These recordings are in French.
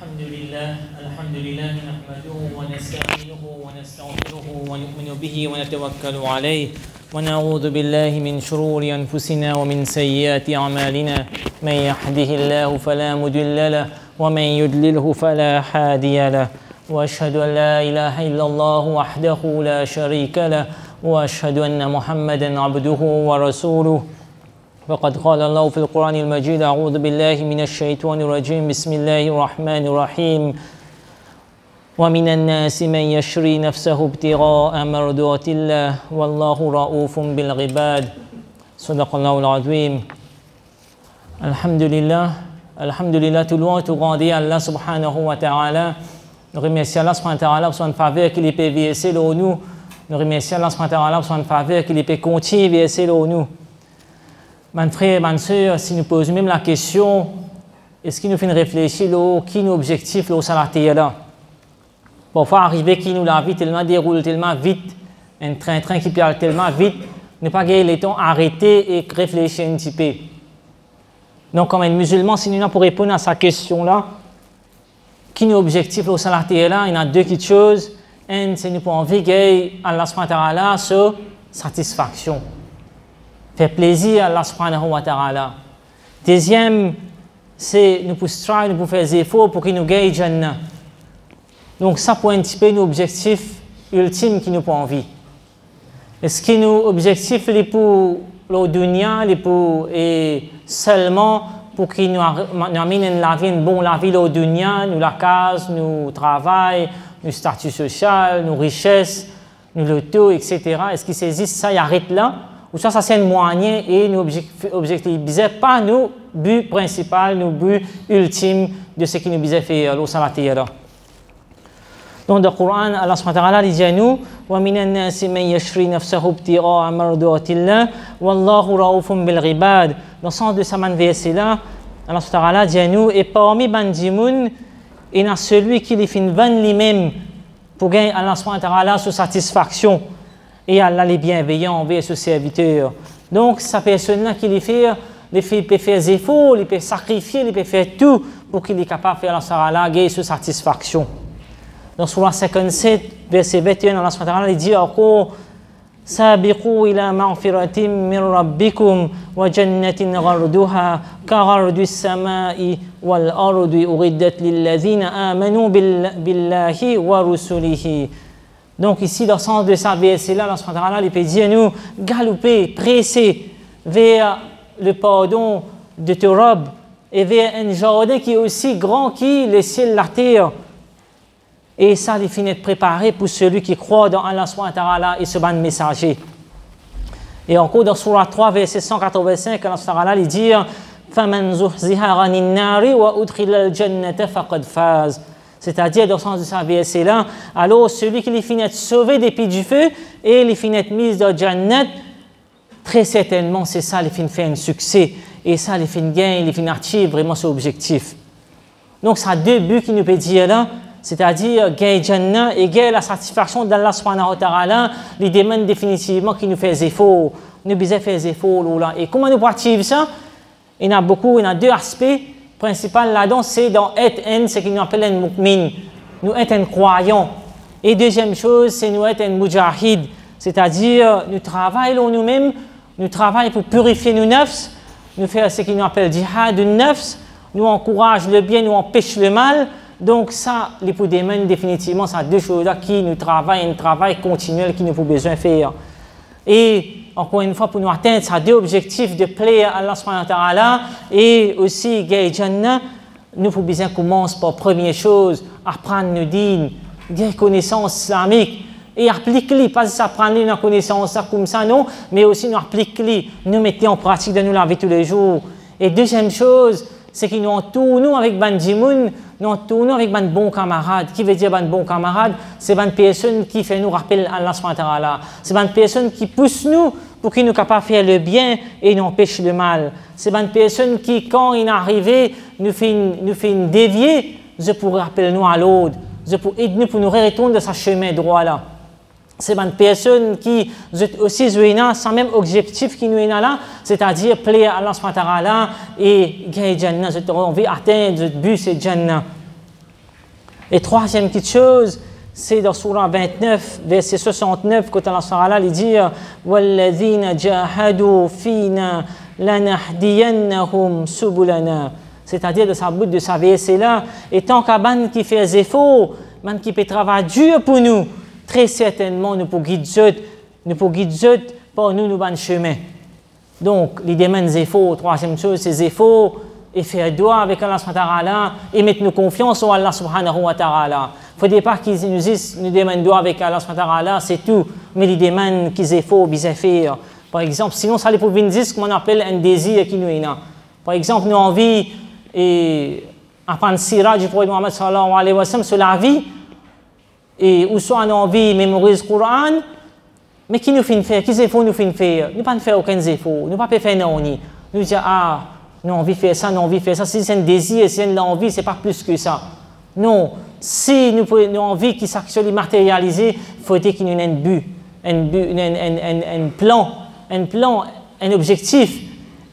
الحمد لله نحمده ونستعينه ونستغفره ونؤمن به ونتوكل عليه ونعوذ بالله من شرور أنفسنا ومن سيئات أعمالنا من يهده الله فلا مضل له ومن يضلله فلا هادي له وأشهد أن لا إله إلا الله وحده لا شريك له وأشهد أن محمدا عبده ورسوله وقد قال الله في القرآن المجيد أعوذ بالله من الشيطان الرجيم بسم الله الرحمن الرحيم ومن الناس من يشري نفسه ابتغاء مرضات الله والله رؤوف بالعباد صدق الله العظيم. Alhamdulillah, tout loin, tout grandi Allah subhanahu wa ta'ala. Nous remercions Allah subhanahu wa ta'ala pour son faveur qu'il peut verser dans nous. Nous remercions Allah subhanahu wa ta'ala pour son faveur qu'il peut continuer à verser dans nous. Mes frères, mes soeurs, si nous posons même la question, est-ce qu'il nous fait réfléchir qui est l'objectif sur la terre là? Parfois, arriver qui nous la vie tellement déroule tellement vite, un train qui parle tellement vite, ne pas gagner le temps arrêter et réfléchir un petit peu. Donc, comme un musulman, si nous avons pour répondre à sa question là, qui est l'objectif sur la terre là? Il y a deux petites choses. Un, c'est nous pour envie gagner Allah subhanahu wa ta'ala sur satisfaction. Faire plaisir à Allah subhanahu wa ta'ala. Deuxième, c'est nous pour strive, nous pour faire des efforts pour qu'il nous gagne Jannah. Donc ça pour un petit peu l'objectif ultime qui nous prend envie. Est-ce que nos objectifs les pour le dunya, les pour et seulement pour qu'il nous amène la vie, une bonne la vie le dunya, nous la case, nous travail, nous statut social, nos richesses, nous le tout, etc. Est-ce qu'il existe ça, il arrête là? Ou ça c'est un moyen et nos objectifs pas nos buts principaux, nos buts ultimes de ce qui nous bisait faire au salat. Donc dans le Coran, Allah subhanahu wa ta'ala dit à nous وَمِنَ النَّاسِ مَنْ يَشْرِي نَفْسَهُ ابْتِغَاءَ مَرْضَاتِ اللَّهِ وَاللَّهُ رَءُوفٌ بِالْعِبَادِ. Dans le sens de ce verset là, Allah subhanahu wa ta'ala dit à nous et parmi bandimoun, il y a celui qui les fait vanne lui-même pour gagner Allah subhanahu wa ta'ala sa satisfaction. Et Allah est bienveillant envers ses serviteurs. Donc, sa personne-là qui peut faire des efforts, il peut sacrifier, il peut faire tout pour qu'il est capable de faire Allah gagner sa satisfaction. Dans Surah 57, verset 21, Allah subhanahu wa ta'ala dit encore سابقوا إلى مغفرة من ربكم وجنة غرضها كغرض السماء والأرض أعدت للذين آمنوا بالله ورسله. Donc ici, dans le sens de sa verset-là, Allah subhanahu wa ta'ala, il peut dire nous, galoper, presser vers le pardon de tes robes et vers un jardin qui est aussi grand que le ciel et la terre. Et ça, il finit de préparer pour celui qui croit dans Allah subhanahu wa ta'ala et ce bon messager. Et encore dans Surah 3, verset 185, Allah subhanahu wa ta'ala, il dit فَمَنْ زُحْزِحَ عَنِ النَّارِ وَأُدْخِلَ الْجَنَّةَ فَقَدْ فَازَ. C'est-à-dire, dans le sens de sa verset-là, alors celui qui les finit de sauver des pieds du feu et les finit de mise dans le Jannat, très certainement, c'est ça, les finit de faire un succès. Et ça, les finit de gagner, les finit d'archiver vraiment son objectif. Donc, ça a deux buts qui nous peut dire là, c'est-à-dire gagner Jannat et gagner la satisfaction d'Allah subhanahu wa ta'ala, les demande définitivement qui nous fait des efforts. Nous besoin faire des efforts là. Et comment nous pratiquons ça? Il y en a beaucoup, il y en a deux aspects. Principal là-dedans, c'est dans être un, c'est qu'il nous appelle un mu'min. Nous être un croyant. Et deuxième chose, c'est nous être un mujahid. C'est-à-dire, nous travaillons nous-mêmes, nous travaillons pour purifier nos nefs, nous faire ce qu'il nous appelle jihad de nefs, nous encourage le bien, nous empêche le mal. Donc ça, les pour des mains, définitivement, c'est deux choses-là qui nous travaillent, un travail continuel qui nous faut besoin faire. Et encore une fois, pour nous atteindre ces deux objectifs de plaire à Allah subhanahu wa ta'ala et aussi gagner Jannah, nous faut bien commencer par première chose, apprendre nos dînes, des connaissances islamiques et appliquer-les, pas juste apprendre nos connaissances comme ça, non, mais aussi nous appliquer-les, nous mettre en pratique dans nos vie tous les jours. Et deuxième chose, c'est que nous entourons avec Bandimoun, nous entourons avec ban bons camarades. Qui veut dire ban bons camarades? C'est ban personnes qui fait nous rappeler Allah subhanahu wa ta'ala. C'est ban personnes qui poussent nous pour qu'ils nous capables de faire le bien et nous empêchent le mal. C'est ban personnes qui, quand il est arrivé, nous fait dévier, je pourrais rappeler nous à l'autre, je pour aider nous pour nous retourner de ce chemin droit là. C'est une personne qui aussi sans même objectif qui nous est là, c'est-à-dire plaire à Allah subhanahu wa ta'ala et gagner Jannah, on veut atteindre le but c'est Jannah. Et troisième petite chose, c'est dans Surah 29, verset 69, quand Allah il dit وَالَّذِينَ جَاهَدُوا فِينَا لَنَهْدِيَنَّهُمْ سُبُلَنَا. C'est-à-dire de sa bouche de sa verset là, et tant qu'à ban qui fait des efforts, man qui peut travailler dur pour nous, très certainement nous pour guider par nous ban chemin. Donc, les demandes des efforts, troisième chose, c'est des efforts, et faire doigt avec Allah subhanahu wa ta'ala, et mettre nos confiance en Allah subhanahu wa ta'ala. Il ne faut pas qu'ils nous disent, nous demandons doigt avec Allah subhanahu wa ta'ala, c'est tout, mais les demandes qu'ils efforts, bien faire. Par exemple, sinon, ça les pour venir dire ce qu'on appelle un désir qui nous est là. Par exemple, nous avons envie d'apprendre sira du prophète Muhammad sallallahu alayhi wa sallam sur la vie, et ou soit nous avons envie de mémoriser le Coran, mais qui nous fait faire? Qu'est-ce qu'il faut nous faire? Nous ne pas faire aucun effort, nous ne pas faire non. Nous disons, ah, nous avons envie de faire ça, nous avons envie de faire ça. Si c'est un désir, si c'est une envie, ce n'est pas plus que ça. Non, si nous avons envie qu'il s'actionne matérialiser, il faut qu'il nous ait un but, un plan, un objectif,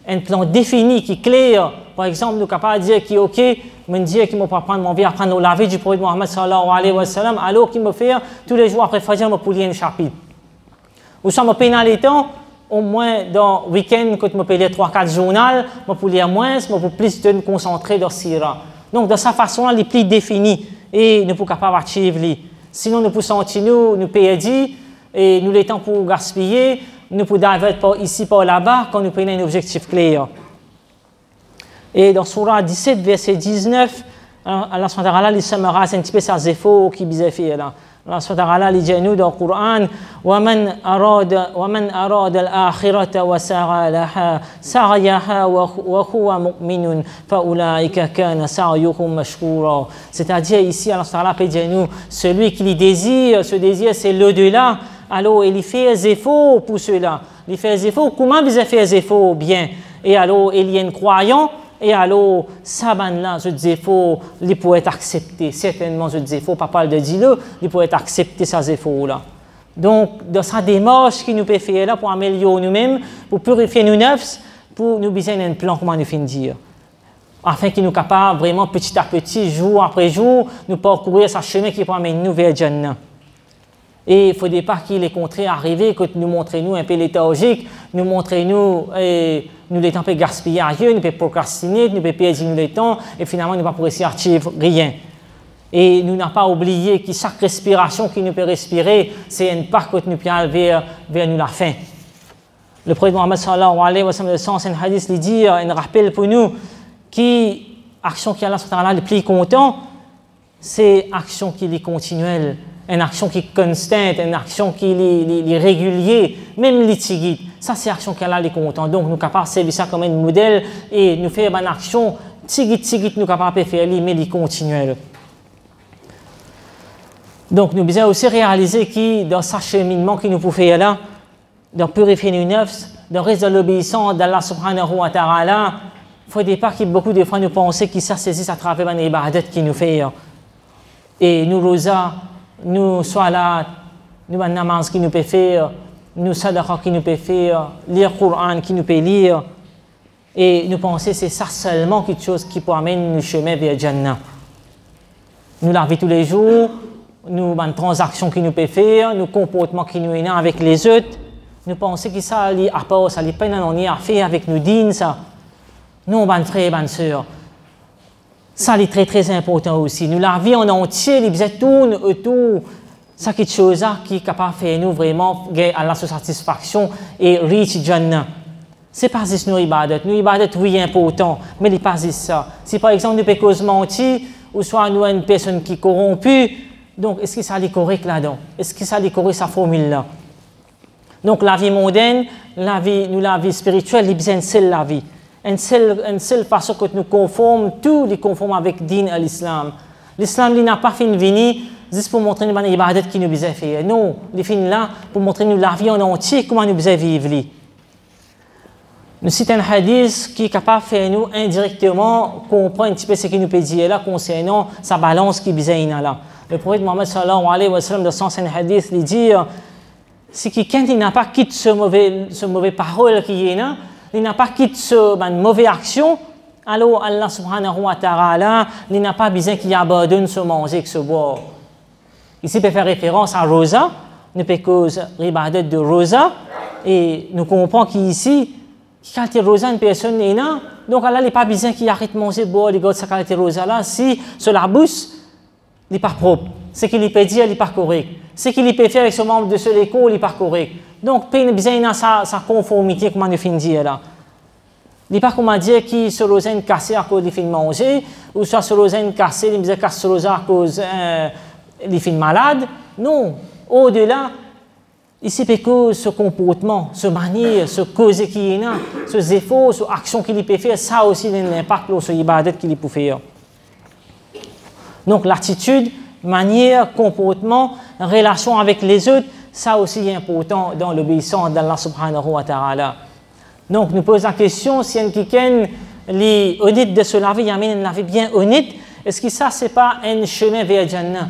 un plan défini qui est clair. Par exemple, nous sommes capables de dire OK, me dire qu'il ne pas prendre mon vie à prendre la vie du prophète Muhammad sallallahu alayhi wa sallam, alors qu'il me fait tous les jours après Fajr, me pour lire un chapitre. Ou soit me paye dans les temps, au moins dans le week-end, quand je me paye les 3-4 journaux, je peux lire moins, je peux plus me concentrer dans le Sira. Donc, de cette façon-là, les plus définis et nous pouvons capables d'achieve. Sinon, nous pouvons sentir nous perdre et nous les temps pour gaspiller, nous pouvons divertir par ici, par là-bas, quand nous prenons un objectif clair. Et dans Surah 17, verset 19, Allah subhanahu wa ta'ala, il summarise un petit peu ces efforts qui bizarre fait là. Allah subhanahu wa ta'ala, il dit nous dans le Coran, وَمَنْ أَرَادَ الْآخِرَةَ وَسَعَى لَهَا سَعْيَهَا وَهُوَ مُؤْمِنٌ فَأُولَٰئِكَ كَانَ سَعْيُهُمْ مَشْكُورًا. C'est-à-dire ici, Allah subhanahu wa ta'ala dit nous, celui qui le désire, ce désir c'est l'au-delà, alors il fait des efforts pour cela. Il fait des efforts, comment il fait des efforts? Bien. Et alors, il y a un croyant. Et alors, ça, là, je dis, il peut être accepté. Certainement, je dis, il ne faut pas parler de dire, il peut être accepté, ces efforts-là. Donc, dans sa démarche qui nous peut faire là, pour améliorer nous-mêmes, pour purifier nos nefs, pour nous besoin d'un plan, comment nous finir dire. Afin qu'il nous capable vraiment, petit à petit, jour après jour, nous parcourir ce chemin qui peut amener nous vers Jannah. Et il ne faudrait pas qu'il est contraire arriver, que nous montrons un peu léthargique, nous montrons nous les temps peut gaspiller ailleurs, nous peut procrastiner, nous peut perdre le temps, et finalement nous ne pouvons pas réussir à achever rien. Et nous n'avons pas oublié que chaque respiration que nous peut respirer, c'est un pas que nous peut aller vers nous la fin. Le prophète Muhammad sallallahu alayhi wa sallam, dans un hadith, il dit, un rappel pour nous, que l'action qui est le plus content, c'est l'action qui est continuelle. Une action qui est constante, une action qui est régulière, même litigée. Ça, c'est l'action qui est content. Donc, nous sommes capables de servir ça comme un modèle et nous faire une action, nous sommes capables de faire mais elle est continuelle. Donc, nous devons aussi réaliser que dans ce cheminement que nous pouvons faire là, dans purifier nos nefs, dans rester dans l'obéissance d'Allah subhanahu wa ta'ala, il ne faudrait pas que beaucoup de fois nous pensions que ça saisisse à travers les ibadat qui nous fait. Et nous, rosa, nous salat, nous namaz qui nous peut faire, nous sadaqa qui nous peut faire, lire le Coran qui nous peut lire, et nous pensons que c'est ça seulement quelque chose qui peut amener nous chemin vers Jannah. Nous la vie tous les jours, nous une transaction qui nous peut faire, nos comportements qui nous est avec les autres, nous pensons que ça allait à part, ça allait pas à faire avec nos dînes, ça. Non, bonnes frères, bonnes sœurs. Ça, c'est très, très important aussi. Nous, la vie en entier, les tourne autour. C'est quelque chose qui est capable de faire nous vraiment gagner à la satisfaction et reach Jannah. Ce n'est pas juste nos ibadat. Nos ibadat, oui, important, mais ce n'est pas juste ça. Si par exemple, nous pouvons mentir, ou soit nous une personne qui est corrompue, donc est-ce que ça est correct là-dedans? Est-ce que ça est correct, sa formule-là? Donc la vie mondaine, la vie spirituelle, c'est bien celle la vie. Une seule façon que nous conformons, tout les conforme avec le din à l'islam. L'islam n'a pas fait venir juste pour montrer nous les ibadat qui nous besoin faire. Non, il fin là pour montrer nous la vie en entier, comment nous besoin vivre. Nous citons un hadith qui est capable de faire nous indirectement comprendre un petit peu ce qu'il nous peut dire là concernant sa balance qui besoin là. Le prophète Muhammad sallallahu alayhi wa sallam dans son hadith il dit si quelqu'un n'a pas quitté ce mauvais parole qui est là, il n'a pas quitté ce mauvaise action, alors Allah subhanahu wa ta'ala, il n'a pas besoin qu'il abandonne ce manger, ce boire. Ici, il peut faire référence à Rosa, nous peut cause ribadet de Rosa, et nous comprenons qu'ici, quand il Rosa, une personne est là, donc Allah n'a pas besoin qu'il arrête de manger, boire, les gars de sa qualité Rosa là, si sur la bouche, il n'est pas propre. Ce qu'il peut dire, il n'est pas correct. Ce qu'il peut faire avec ce membre de ce l'école, il n'est pas correct. Donc, il a besoin de sa conformité, comme on finit dire là. Il n'est pas comme dire qu'il se rosa cassé à cause du fin de manger, ou soit se rosa cassé, il me casse rosa à cause du fin malade. Non, au-delà, ici, c'est que ce comportement, ce manière, ce cause qui est là, ce efforts, ce action qu'il peut faire, ça aussi a un impact sur l'ibadat qu'il peut faire. Donc, l'attitude, manière, comportement, relation avec les autres, ça aussi est important dans l'obéissance d'Allah subhanahu wa ta'ala. Donc, nous posons la question, si quelqu'un est honnête de se laver, il y a une laver bien honnête, est-ce que ça, ce n'est pas un chemin vers Jannah?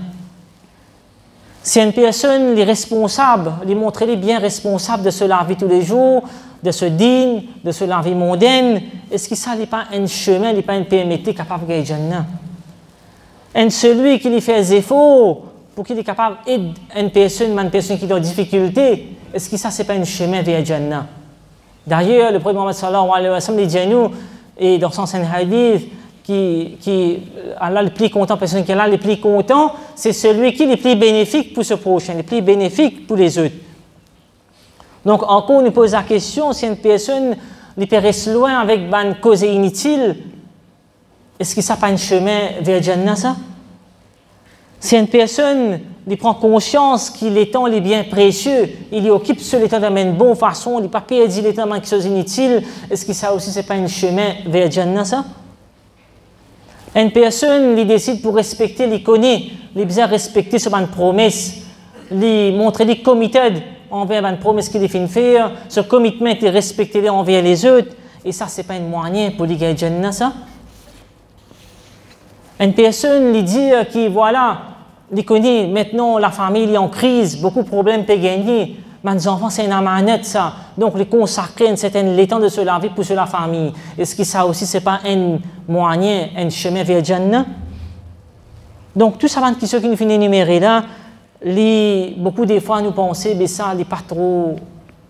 Si une personne est responsable, lui montrer bien responsable de se laver tous les jours, de se digne, de se laver mondaine, est-ce que ça n'est pas un chemin, n'est pas un permetté capable de Jannah? Et celui qui lui fait des efforts pour qu'il est capable d'aider une personne qui est en difficulté, est-ce que ça, ce n'est pas un chemin vers Jannah? D'ailleurs, le prophète Mohammed sallallahu alayhi wa sallam dit à nous, et dans son hadith, Allah le plus content, personne qui est là, le plus content, c'est celui qui est le plus bénéfique pour ce prochain, le plus bénéfique pour les autres. Donc, encore, on nous pose la question, si une personne peut rester loin avec une cause inutile, est-ce que ça n'a pas un chemin vers Jannah, ça? Si une personne prend conscience qu'il est temps, il est bien précieux, il y occupe ce temps de une bonne façon, il n'a pas perdu le temps de quelque chose d'inutile, est-ce que ça aussi, ce n'est pas un chemin vers Jannah, ça? Une personne, il décide pour respecter, il connaît, il besoin respecter sur une promesse, il montre les committed envers une promesse qu'il fait faire, ce commitment est respecté envers les autres, et ça, ce n'est pas un moyen pour les gagner Jannah, ça? Une personne, il dit que voilà, il connaît maintenant la famille est en crise, beaucoup de problèmes peuvent gagner. Mais les enfants, c'est une amanette, ça. Donc, les consacrer un certain temps de se laver pour la famille. Est-ce que ça aussi, ce n'est pas un moyen, un chemin vers Jannah? Donc, tout ça, ceux qui nous finissent énumérer là, beaucoup de fois, nous pensons que ça n'est pas trop,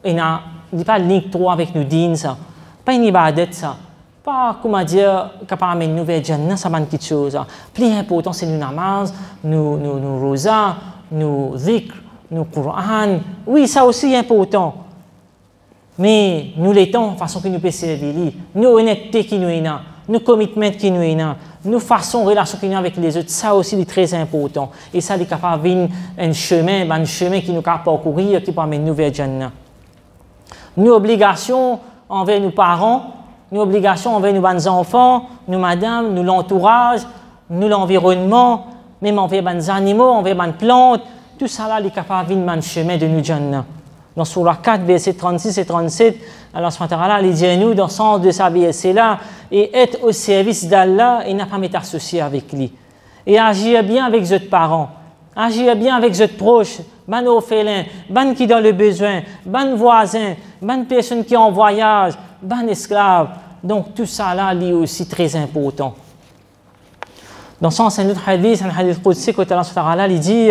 il n'est pas link trop avec nos dînes, ça. Pas une ibadet, ça. Pas, comment dire, capable d'amener nous vers Jannah, ça va être quelque chose. Plus important, c'est nos namaz, nos rosa, nos zikr, nos Qur'an. Oui, ça aussi est important. Mais nous l'étons de façon que nous pouvons servir, nos honnêteté qui nous est là, nos commitments qui nous est là, nos façons de relation qui nous avec les autres, ça aussi est très important. Et ça est capable de un chemin qui nous capable parcourir, qui peut amener nous vers Jannah. Nos obligations envers nos parents, nos obligations envers nos enfants, nos madames, nous l'entourage, nous l'environnement, même envers nos animaux, envers nos plantes, tout ça là est capable de venir chemin de nous Jannah. Dans Surah 4, versets 36 et 37, Allah il dit à nous, dans le sens de sa verset là, et être au service d'Allah et n'a pas m'être associé avec lui. Et agir bien avec votre parents, agir bien avec votre proches, ban orphelins, ban qui dans le besoin, ban voisins, ban personnes qui en voyage, ban esclaves. Donc tout ça là est aussi très important. Dans le sens, un autre hadith, un hadith qudsi, que Allah il dit,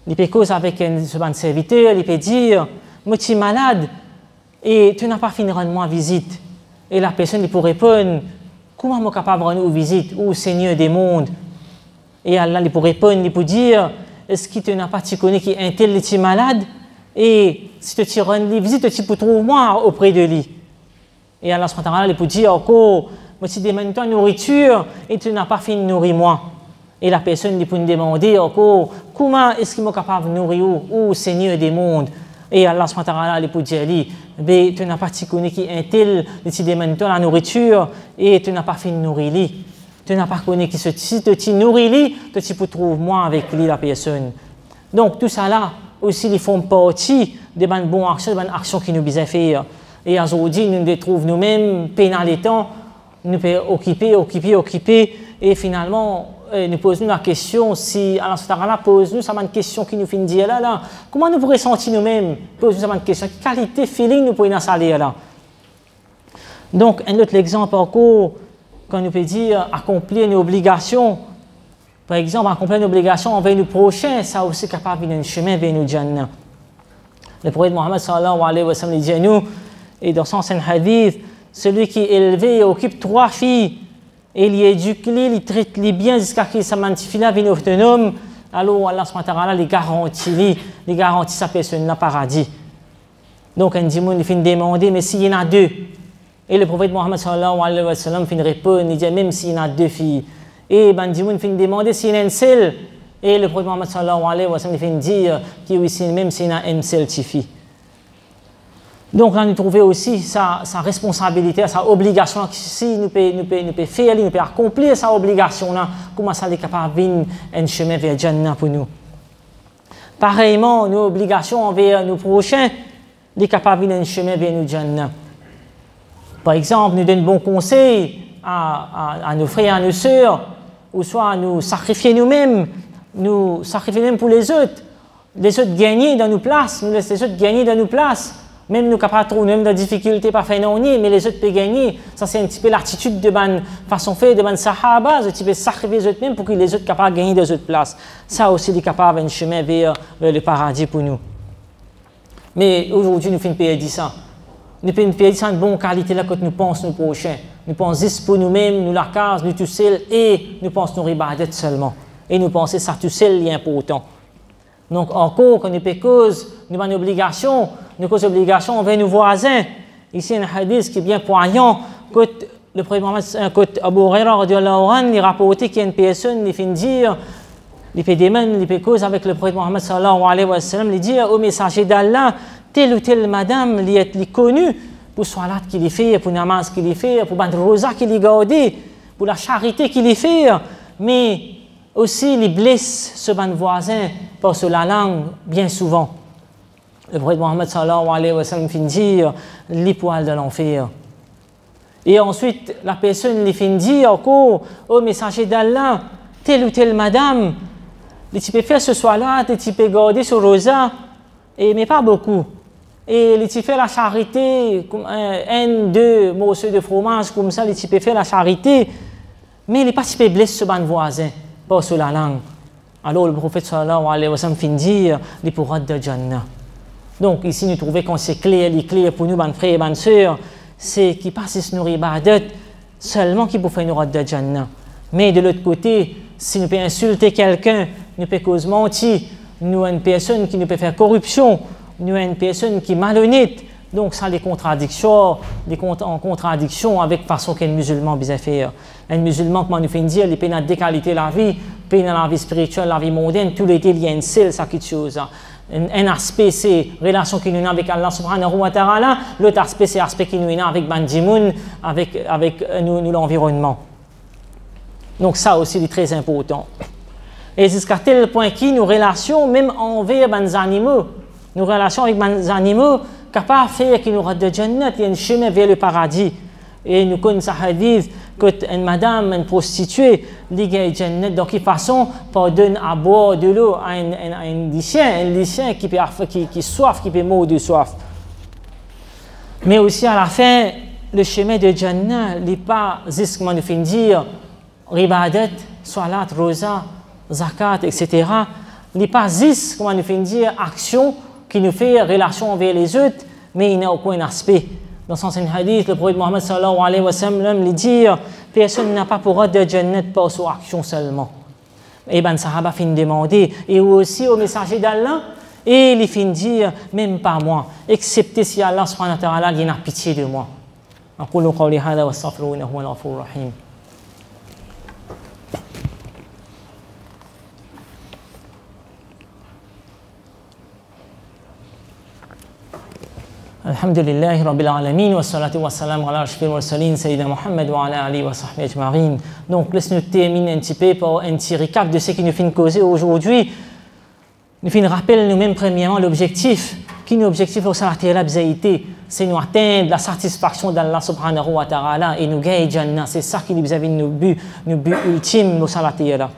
il peut causer avec un serviteur, il peut dire, moi je suis malade et tu n'as pas fini de rendre moi visite. Et la personne il peut répondre, comment je suis capable de rendre visite, ô Seigneur des mondes? Et Allah il peut répondre, il peut dire, est-ce que tu n'as pas, tu connais qui est un tel qui est malade? Et si tu rends visite, tu peux trouver moi auprès de lui. Et Allah il peut dire encore, moi je demande toi nourriture et tu n'as pas fini de nourrir moi. Et la personne peut nous demander encore, comment est-ce qu'il est capable de nourrir au Seigneur des mondes? Et Allah peut dire, tu n'as pas connu qui est un tel, tu demandes la nourriture et tu n'as pas fini de nourrir lui. Tu n'as pas connu qui si tu nourris lui, tu peux trouver moi avec lui la personne. Donc tout ça là aussi, ils font partie des bonnes actions qui nous besoin faire. Et aujourd'hui, nous nous trouvons nous-mêmes, pendant les temps, nous pouvons occuper, et finalement, nous posons la question, si Allah pose nous une question qui nous fait dire là, comment nous pourrions sentir nous-mêmes? Pose-nous une question, quelle qualité, feeling nous pourrions installer là? Donc, un autre exemple encore, quand nous peut dire accomplir une obligation, par exemple, accomplir une obligation envers nos prochains, ça aussi capable d'un chemin vers nous Jannah. Le prophète Mohammed sallallahu alayhi wa sallam dit à nous, et dans son hadith, celui qui est élevé et occupe 3 filles, et il éduque les, il traite les bien jusqu'à ce qu'il s'amantifie la vie autonome, alors Allah subhanahu wa ta'ala les garantit sa personne dans le paradis. Donc, un dimoun il finit demander, mais s'il y en a 2, et le prophète Mohammed sallallahu alayhi wa sallam finit répondre, il dit même s'il y en a 2 filles, et ben dimoun finit demander s'il y en a une seule, et le prophète Mohammed sallallahu alayhi wa sallam finit dire qu'il oui, même s'il y en a une seule fille. Donc là, nous trouvons aussi sa responsabilité, sa obligation, si nous pouvons faire, nous pouvons accomplir sa obligation, là, comment ça est capable de venir un chemin vers Jannah pour nous. Pareillement, nos obligations envers nos prochains, sont capables de venir un chemin vers nous Jannah. Par exemple, nous donnons bon conseil à nos frères et à nos sœurs, ou soit nous sacrifier nous-mêmes pour les autres gagner dans nos places, nous laisser les autres gagner dans nos places. Même nous capables de trouver même des difficultés pas faire non mais les autres peuvent gagner. Ça c'est un petit peu l'attitude de ban façon faire de ban sahaba, de type sacrifier les autres même pour que les autres capables de gagner des autres places. Ça aussi est capable un chemin vers le paradis pour nous. Mais aujourd'hui nous faisons perdre ça. Nous faisons perdre ça une bonne qualité là quand nous pensons nos prochains. Nous pensons juste pour nous-mêmes, nous la case, nous tout seuls et nous pensons nos ibadat seulement. Et nous pensons ça tout seul est important. Donc encore quand nous faisons cause, nous avons une obligation. Nous avons une obligation envers nos voisins. Ici, un hadith qui est bien poignant. Le premier Mohammed, Abu Huraira, il rapporté qu'il y a une personne qui fait dire, il fait des mains, il fait cause avec le prophète Mohammed sallallahu alayhi wa sallam, il dit au messager d'Allah, telle ou telle madame, il est connue pour salat qu'il fait, pour namaz qu'il fait, pour le rosa qu'il garde, pour la charité qu'il fait, mais aussi il blesse ce ban voisin par la langue bien souvent. Le prophète Mohammed sallallahu alayhi wa sallam finit dire les poils de l'enfer. Et ensuite, la personne lui finit dire encore au messager d'Allah, telle ou telle madame, tu peux faire ce soir-là, tu peux garder ce rosa, mais pas beaucoup. Et tu fais la charité, un, 2 morceaux de fromage, comme ça, tu peux faire la charité, mais il n'est pas si peu blessé ce ban voisin, pas sur la langue. Alors le prophète sallallahu alayhi wa sallam finit dire les pourras de Jannah. Donc ici, nous trouvons qu'on c'est clair, les clés pour nous, mes frères et mes sœurs, c'est qu'ils passent nos ibadat seulement qui pour faire nous de Jannah. Mais de l'autre côté, si nous pouvons insulter quelqu'un, nous pouvons causer mentir, nous avons une personne qui nous peut faire corruption, nous avons une personne qui est malhonnête. Donc ça, les contradictions, en contradiction avec la façon qu'un musulman peut faire. Un musulman, comment nous fait dire, il peut dans des qualités la vie, peut dans la vie spirituelle, la vie mondaine, tous les deux, il y a une seule chose. Un aspect, c'est la relation que nous avons avec Allah subhanahu wa ta'ala. L'autre aspect, c'est l'aspect que nous avons avec Bandimoun, avec nous, l'environnement. Donc ça aussi, c'est très important. Et jusqu'à tel point que nos relations, même envers les animaux, nos relations avec les animaux, capables de faire que nous avons de Jannat, il y a un chemin vers le paradis. Et nous connaissons ce hadith qu'une madame, une prostituée, qui est Jannat, de quelle façon pour donner à boire de l'eau à un lycéen qui soif, qui peut mourir de soif. Mais aussi à la fin, le chemin de Jannah n'est pas juste comme nous fait dire, ribadat, salat, rosa, zakat, etc. Il n'est pas juste comme nous fait dire, action qui nous fait relation envers les autres, mais il n'y a aucun aspect. Dans son hadith, le prophète Mohammed sallallahu alayhi wa sallam lui dit personne n'a pas pour de Jannat par son action seulement. Et ben Sahaba fin demander et aussi au messager d'Allah et il fin dire même pas moi, excepté si Allah subhanahu wa ta'ala il a pitié de moi. أقول قولي هذا واستغفر إنه هو الغفور الرحيم. Alhamdulillahi Rabbil Alamin wa salatu wa salam ala ashfir wa salim Sayyidina Muhammad wa ala alihi wa sahbihi ajma'in. Donc, laisse-nous terminer un petit peu par un petit récap de ce qui nous fait causer aujourd'hui. Nous fait rappel nous-mêmes premièrement l'objectif. Qui est l'objectif au salat la bzaïté, c'est nous atteindre la satisfaction d'Allah subhanahu wa ta'ala et nous gagner Jannah. C'est ça qui nous a nos buts ultimes au salat là.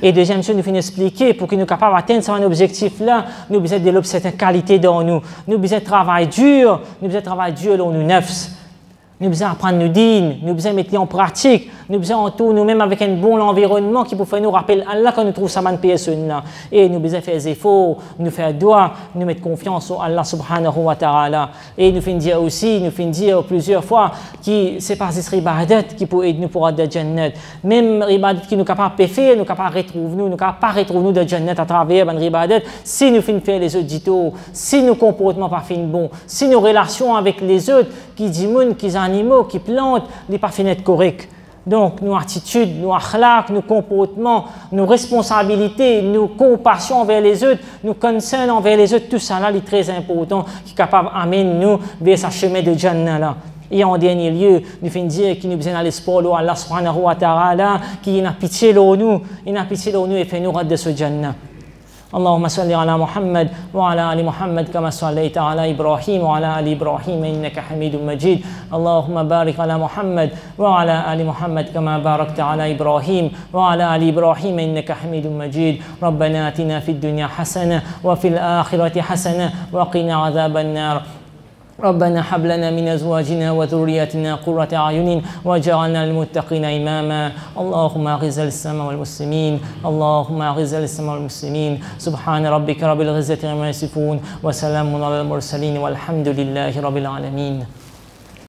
Et deuxième chose, nous finissons expliquer pour que nous soyons capables d'atteindre cet objectif-là, nous devons développer certaines qualités dans nous. Nous devons travailler dur dans nos nefs. Nous devons apprendre nos dînes, nous devons mettre en pratique, nous devons tout nous-mêmes avec un bon environnement qui peut faire nous rappeler Allah quand nous trouvons ça bonne paix sunna. Et nous devons faire des efforts, nous faire doigt, nous mettre confiance en Allah subhanahu wa ta'ala. Et nous finissons dire aussi, nous finissons dire plusieurs fois que c'est par ces ibadat qui peut aider nous pour être Jannat. Même ibadat qui nous capable de faire, nous capable de retrouver nous capable pas retrouver nous de Jannat à travers une ibadat si nous finissons faire les autres dito, si nos comportements pas fin bon, si nos relations avec les autres qui disent qui animaux, qui plantent, les pas finir corrects. Donc, nos attitudes, nos akhlaq, nos comportements, nos responsabilités, nos compassions envers les autres, nos concerns envers les autres, tout ça là, est très important, qui est capable d'amener nous vers ce chemin de Jannah là. Et en dernier lieu, nous finissons dire qu'il nous besoin l'espoir de Allah subhanahu wa ta'ala, qui a pitié de nous, il a pitié de nous et fait nous rentrer de ce Jannah. اللهم صل على محمد وعلى آل محمد كما صليت على إبراهيم وعلى آل إبراهيم إنك حميد مجيد اللهم بارك على محمد وعلى آل محمد كما باركت على إبراهيم وعلى آل إبراهيم إنك حميد مجيد ربنا آتنا في الدنيا حسنة وفي الآخرة حسنة وقنا عذاب النار ربنا هب لنا من ازواجنا وذرياتنا قرة اعين واجعلنا للمتقين اماما اللهم اعز الاسلام والمسلمين اللهم اعز الاسلام والمسلمين سبحان ربك رب العزة عما يصفون وسلام على المرسلين والحمد لله رب العالمين